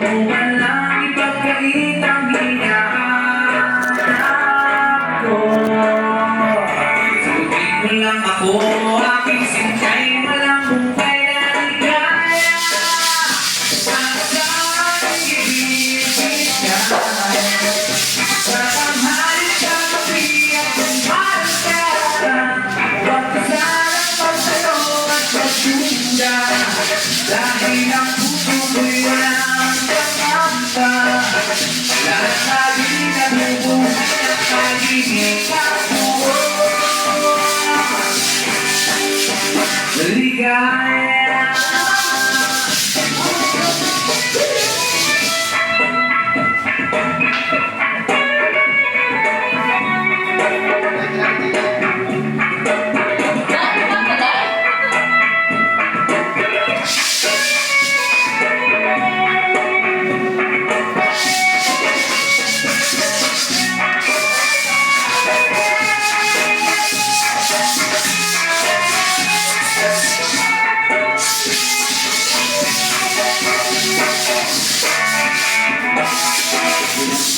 Walang ipagkait ang hinahanap ko. Sagutin mo lang ako, aking sintay, walang buhay na ligaya. Saan ibigin ka? Sa tanghali sa gabi at umalas ka. Huwag ka sanang magtalo at magduda, dahil ang puso ko'y walang pangamba. Lahat tayo'y nabubuhay at magiging kapuo. Ligaya.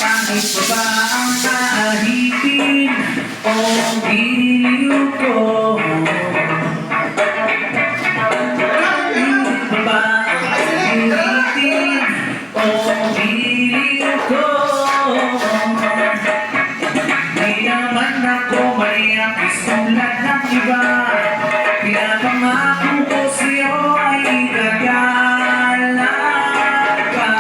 Pangit pa ba ang naahitin o giliw ko? Pangit pa ba ang naahitin o giliw ko? Di naman ako mayak isulat ng iba. Pinapangako ko sa'yo ay gagala ka.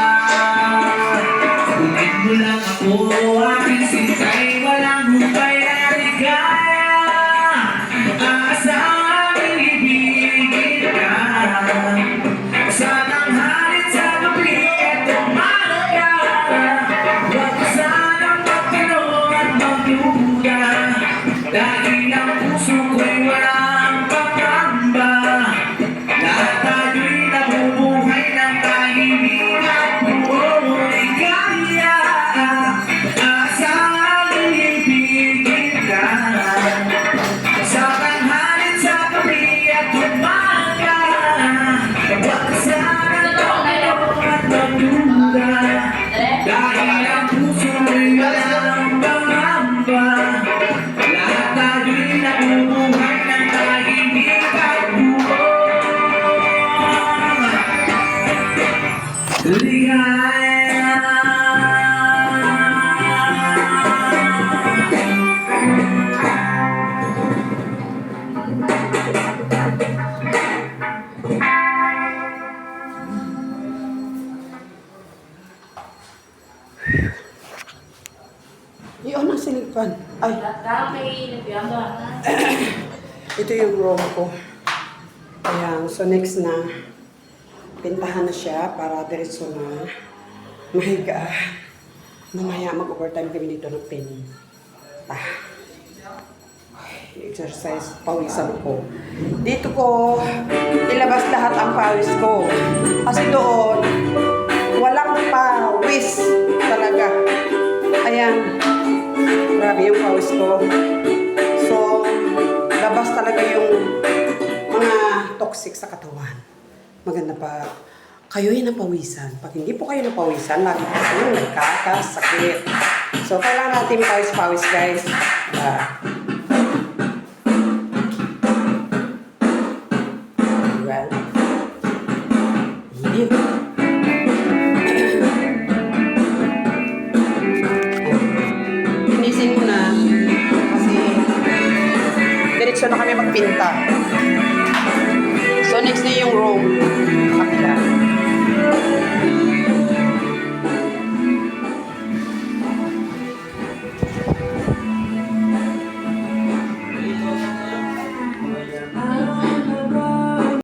Sagutin mo lang ako, aking sintay, walang hukay na ligaya. Aasang ibigin ka. Sa tanghalit sa gabi at umaga. Huwag ka sanang magtanong at magduda, dahil ang puso ko'y walang pangamba. Lahat tayo'y nabubuhay ng tahimik at buong ligaya. Aasang ibigin ka. Sa tanghalit sa gabi at umaga. Huwag ka sanang magtanong at magduda, dahil ang puso ko'y walang pangamba. Lahat tayo'y nabubuhay ng tahimik at buong ligaya. Iyon ang silikpan. Ay, Nagbiyaga. ito yung room ko. Ayan, so next na, pintahan na siya para diretso na mahiga. Mamaya mag-overtime kami dito ng pinta. Exercise, pawisan ko. Dito ko ilabas lahat ang pawis ko. Kasi doon, walang pawis talaga. Ayan, grabe yung pawis ko. So, labas talaga yung mga toxic sa katawan. Maganda pa, kayo yung napawisan. Pag hindi po kayo napawisan, lagi po kayo nagkakasakit. So, kailangan natin pawis-pawis, guys. Well, hindi. Finisin mo na kasi diretso na kami magpinta. room.